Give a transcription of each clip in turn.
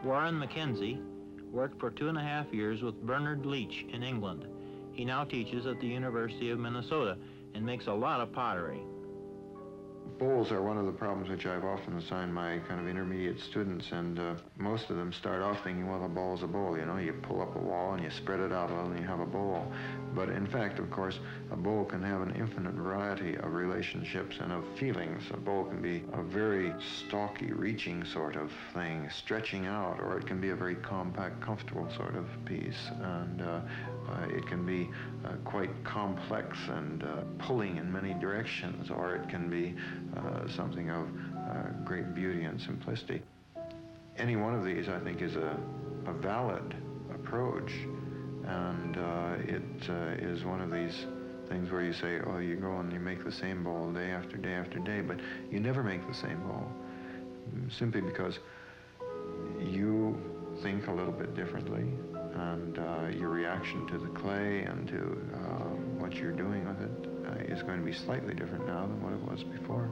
Warren Mackenzie worked for 2.5 years with Bernard Leach in England. He now teaches at the University of Minnesota and makes a lot of pottery. Bowls are one of the problems which I've often assigned my kind of intermediate students, and most of them start off thinking, well, a bowl is a bowl, you know, you pull up a wall and you spread it out and you have a bowl. But in fact, of course, a bowl can have an infinite variety of relationships and of feelings. A bowl can be a very stocky, reaching sort of thing, stretching out, or it can be a very compact, comfortable sort of piece. And it can be quite complex and pulling in many directions, or it can be something of great beauty and simplicity. Any one of these, I think, is a valid approach, and it is one of these things where you say, oh, you go and you make the same bowl day after day after day, but you never make the same bowl, simply because you think a little bit differently, and your reaction to the clay and to what you're doing with it is going to be slightly different now than what it was before.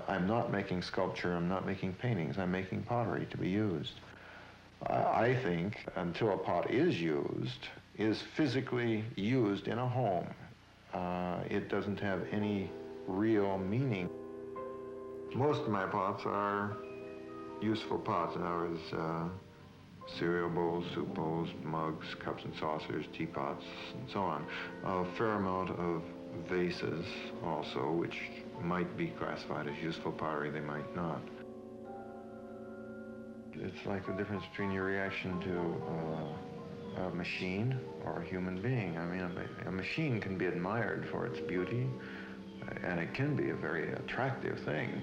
I'm not making sculpture, I'm not making paintings, I'm making pottery to be used. I think until a pot is used, is physically used in a home, it doesn't have any real meaning. Most of my pots are useful pots. In other words, cereal bowls, soup bowls, mugs, cups and saucers, teapots, and so on. A fair amount of vases also, which might be classified as useful pottery, they might not. It's like the difference between your reaction to a machine or a human being. I mean, a machine can be admired for its beauty, and it can be a very attractive thing.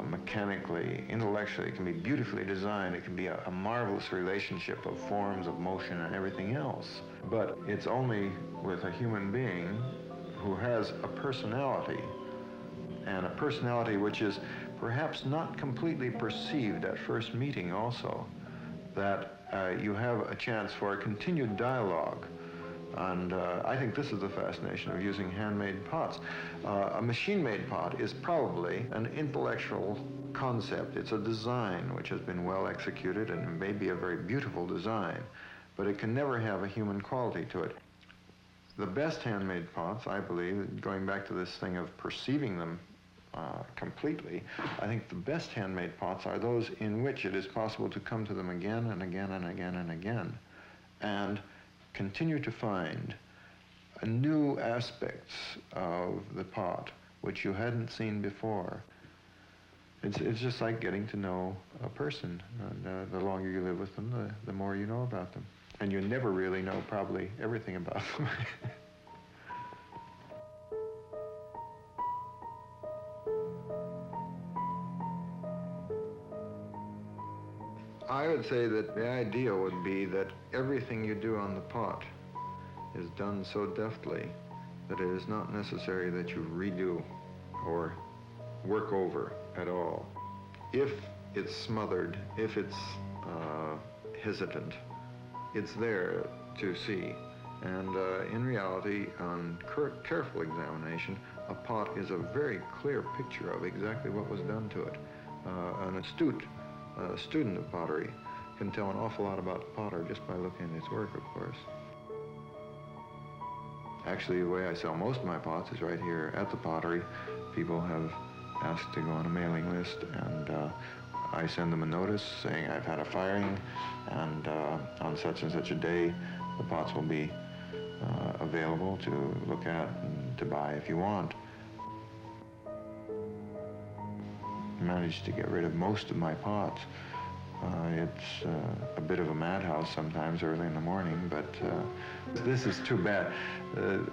Mechanically, intellectually, it can be beautifully designed. It can be a marvelous relationship of forms, of motion, and everything else. But it's only with a human being who has a personality, and a personality which is perhaps not completely perceived at first meeting also, that you have a chance for a continued dialogue. And I think this is the fascination of using handmade pots. A machine-made pot is probably an intellectual concept. It's a design which has been well executed, and it may be a very beautiful design, but it can never have a human quality to it. The best handmade pots, I believe, going back to this thing of perceiving them completely, I think the best handmade pots are those in which it is possible to come to them again and again and again and again, and continue to find new aspects of the pot which you hadn't seen before. It's just like getting to know a person, and the longer you live with them, the more you know about them. And you never really know probably everything about them. I would say that the idea would be that everything you do on the pot is done so deftly that it is not necessary that you redo or work over at all. If it's smothered, if it's hesitant, it's there to see. And in reality, on careful examination, a pot is a very clear picture of exactly what was done to it. An astute student of pottery can tell an awful lot about the potter just by looking at his work, of course. Actually, the way I sell most of my pots is right here at the pottery. People have asked to go on a mailing list, and I send them a notice saying I've had a firing, and on such and such a day, the pots will be available to look at and to buy if you want. I managed to get rid of most of my pots. It's a bit of a madhouse sometimes early in the morning, but this is too bad.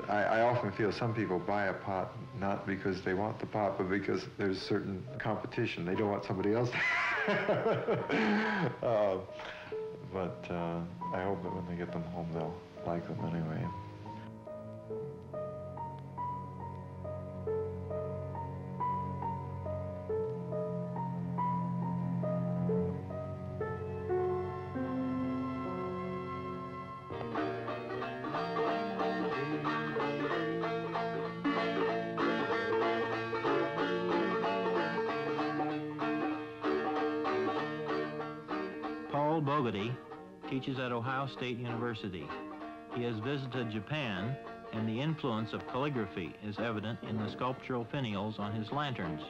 I often feel some people buy a pot not because they want the pot, but because there's certain competition. They don't want somebody else. But I hope that when they get them home, they'll like them anyway. Bogatay teaches at Ohio State University. He has visited Japan, and the influence of calligraphy is evident in the sculptural finials on his lanterns.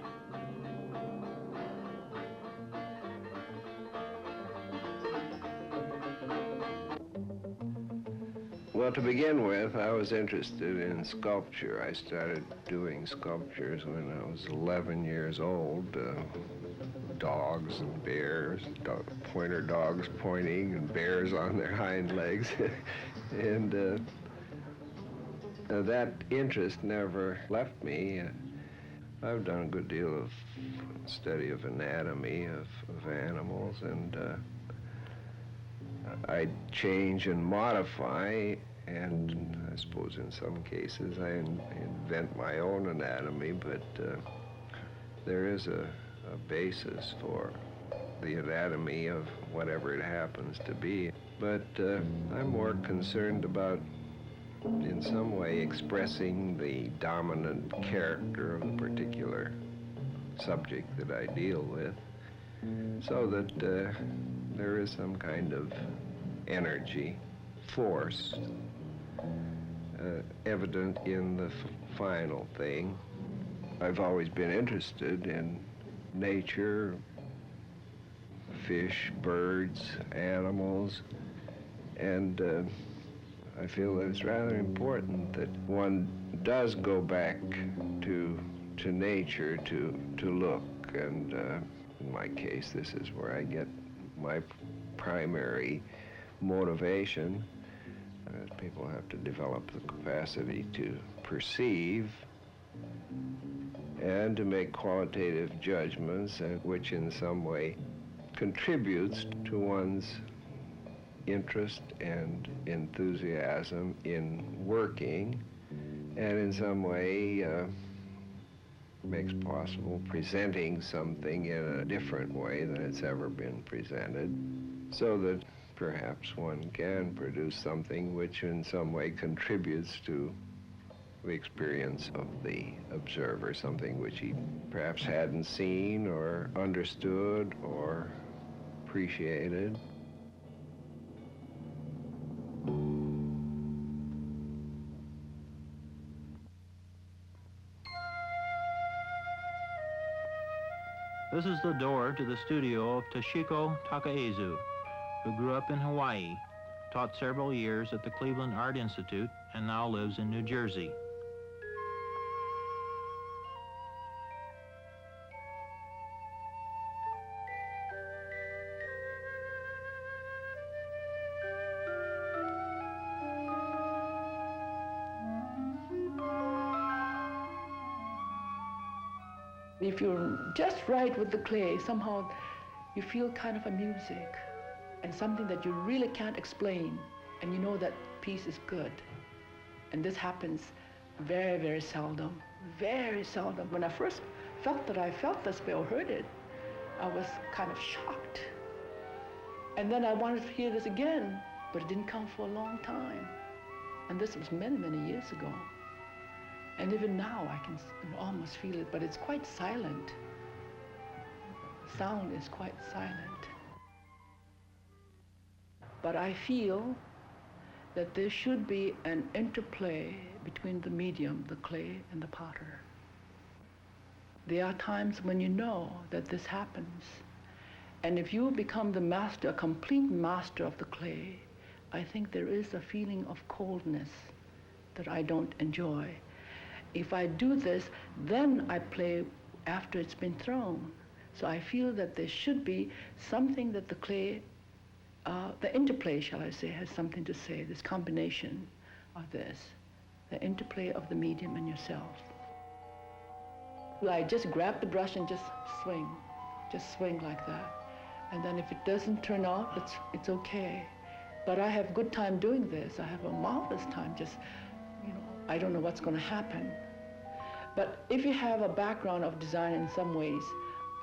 Well, to begin with, I was interested in sculpture. I started doing sculptures when I was 11 years old. Dogs and bears, pointer dogs pointing and bears on their hind legs. And that interest never left me. I've done a good deal of study of anatomy of animals, and I change and modify, and I suppose in some cases I invent my own anatomy, but there is a basis for the anatomy of whatever it happens to be. But I'm more concerned about, in some way, expressing the dominant character of the particular subject that I deal with, so that there is some kind of energy, force, evident in the final thing. I've always been interested in nature, fish, birds, animals, and I feel that it's rather important that one does go back to nature to look, and in my case, this is where I get my primary motivation. People have to develop the capacity to perceive and to make qualitative judgments, which in some way contributes to one's interest and enthusiasm in working, and in some way makes possible presenting something in a different way than it's ever been presented, so that perhaps one can produce something which in some way contributes to the experience of the observer, something which he perhaps hadn't seen or understood or appreciated. This is the door to the studio of Toshiko Takaezu, who grew up in Hawaii, taught several years at the Cleveland Art Institute, and now lives in New Jersey. If you're just right with the clay, somehow you feel kind of a music and something that you really can't explain, and you know that piece is good. And this happens very, very seldom, very seldom. When I first felt that I felt this way or heard it, I was kind of shocked. And then I wanted to hear this again, but it didn't come for a long time. And this was many, many years ago. And even now I can almost feel it, but it's quite silent. Sound is quite silent. But I feel that there should be an interplay between the medium, the clay, and the potter. There are times when you know that this happens. And if you become the master, a complete master of the clay, I think there is a feeling of coldness that I don't enjoy. If I do this, then I play after it's been thrown. So I feel that there should be something that the clay, the interplay, shall I say, has something to say, this combination of this, the interplay of the medium and yourself. I just grab the brush and just swing like that. And then if it doesn't turn out, it's okay. But I have a good time doing this. I have a marvelous time just, I don't know what's going to happen. But if you have a background of design in some ways,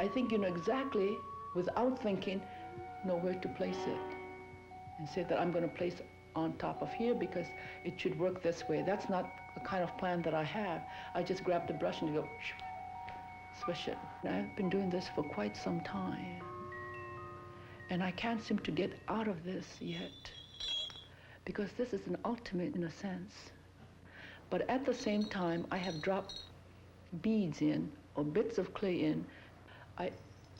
I think you know exactly, without thinking, know where to place it. And say that I'm going to place on top of here because it should work this way. That's not the kind of plan that I have. I just grab the brush and go, swish it. And I've been doing this for quite some time. And I can't seem to get out of this yet, because this is an ultimate in a sense. But at the same time, I have dropped beads in, or bits of clay in. I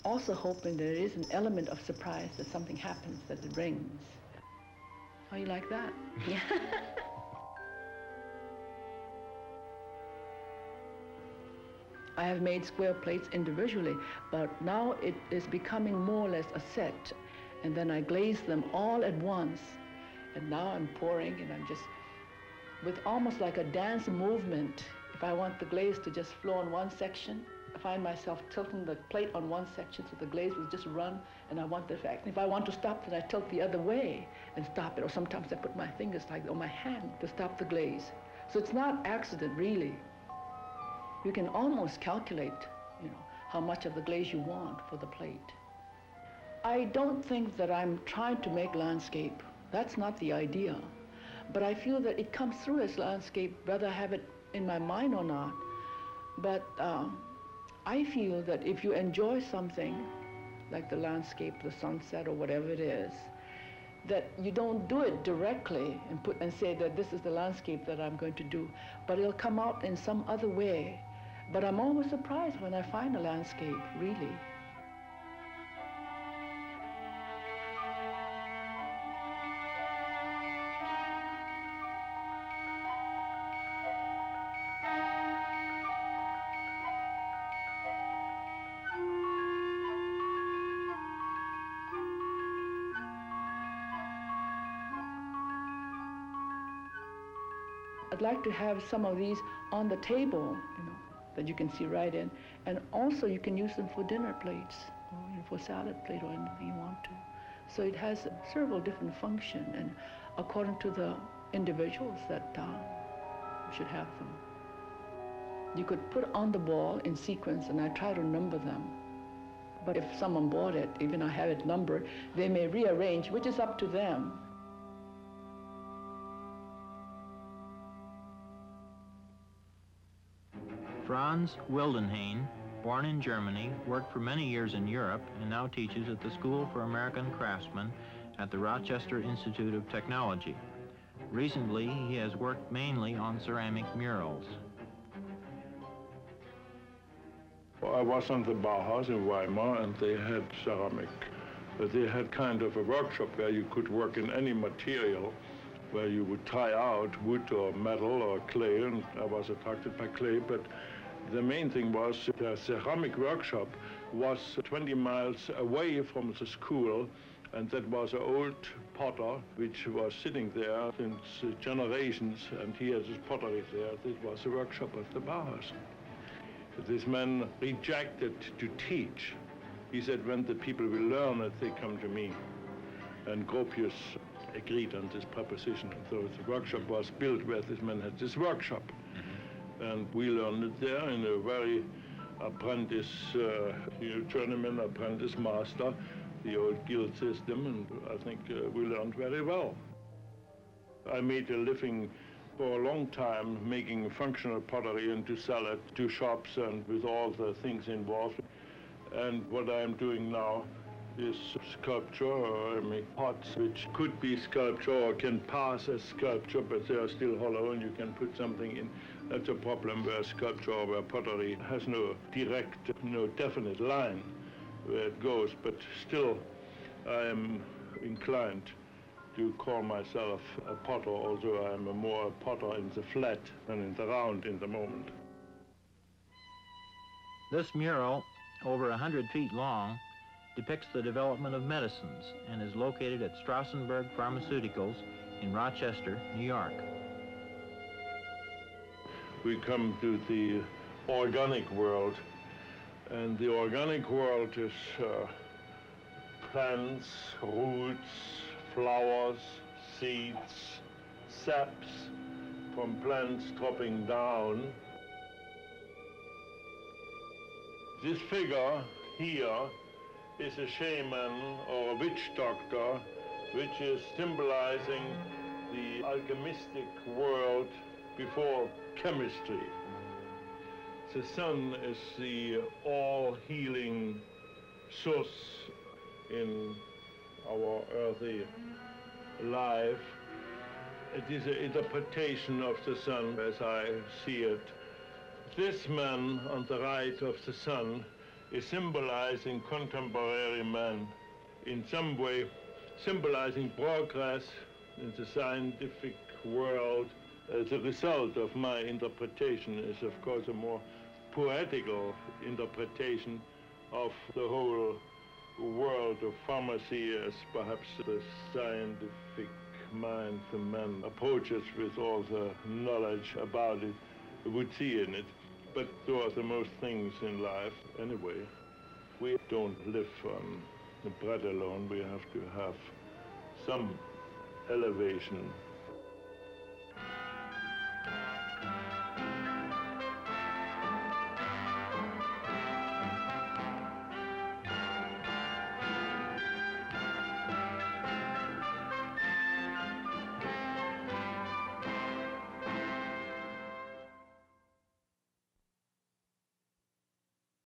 also hoping there is an element of surprise, that something happens, that it rings. How you like that? Yeah. I have made square plates individually, but now it is becoming more or less a set. And then I glaze them all at once. And now I'm pouring, and I'm just, with almost like a dance movement. If I want the glaze to just flow in one section, I find myself tilting the plate on one section so the glaze will just run, and I want the effect. And if I want to stop it, I tilt the other way and stop it. Or sometimes I put my fingers like on my hand to stop the glaze. So it's not accident, really. You can almost calculate, how much of the glaze you want for the plate. I don't think that I'm trying to make landscape. That's not the idea. But I feel that it comes through as landscape, whether I have it in my mind or not. But I feel that if you enjoy something, like the landscape, the sunset, or whatever it is, that you don't do it directly and say that this is the landscape that I'm going to do, but it'll come out in some other way. But I'm always surprised when I find a landscape, really. I'd like to have some of these on the table, that you can see right in. And also you can use them for dinner plates, or for salad plate, or anything you want to. So it has several different functions, and according to the individuals that should have them. You could put on the wall in sequence, and I try to number them. But if someone bought it, even I have it numbered, they may rearrange, which is up to them. Frans Wildenhain, born in Germany, worked for many years in Europe, and now teaches at the School for American Craftsmen at the Rochester Institute of Technology. Recently, he has worked mainly on ceramic murals. I was on the Bauhaus in Weimar, and they had ceramic. But they had kind of a workshop where you could work in any material, where you would try out wood or metal or clay, and I was attracted by clay. But the main thing was the ceramic workshop was 20 miles away from the school, and that was an old potter which was sitting there since generations, and he has his pottery there. This was the workshop of the Bauhaus. This man rejected to teach. He said, when the people will learn it, they come to me. And Gropius agreed on this proposition. So the workshop was built where this man had this workshop. And we learned it there in a very apprentice, journeyman, apprentice master, the old guild system, and I think we learned very well. I made a living for a long time making functional pottery and to sell it to shops and with all the things involved. And what I'm doing now is sculpture. I make pots which could be sculpture or can pass as sculpture, but they are still hollow and you can put something in. That's a problem where sculpture or where pottery has no direct, no definite line where it goes, but still I am inclined to call myself a potter, although I am more a potter in the flat than in the round in the moment. This mural, over 100 feet long, depicts the development of medicines and is located at Strassenberg Pharmaceuticals in Rochester, New York. We come to the organic world, and the organic world is plants, roots, flowers, seeds, saps from plants dropping down. This figure here is a shaman or a witch doctor, which is symbolizing the alchemistic world before chemistry. The sun is the all-healing source in our earthly life. It is an interpretation of the sun as I see it. This man on the right of the sun is symbolizing contemporary man, in some way symbolizing progress in the scientific world. The result of my interpretation is, of course, a more poetical interpretation of the whole world of pharmacy as perhaps the scientific mind, the man approaches with all the knowledge about it, would see in it. But those are the most things in life anyway. We don't live on bread alone. We have to have some elevation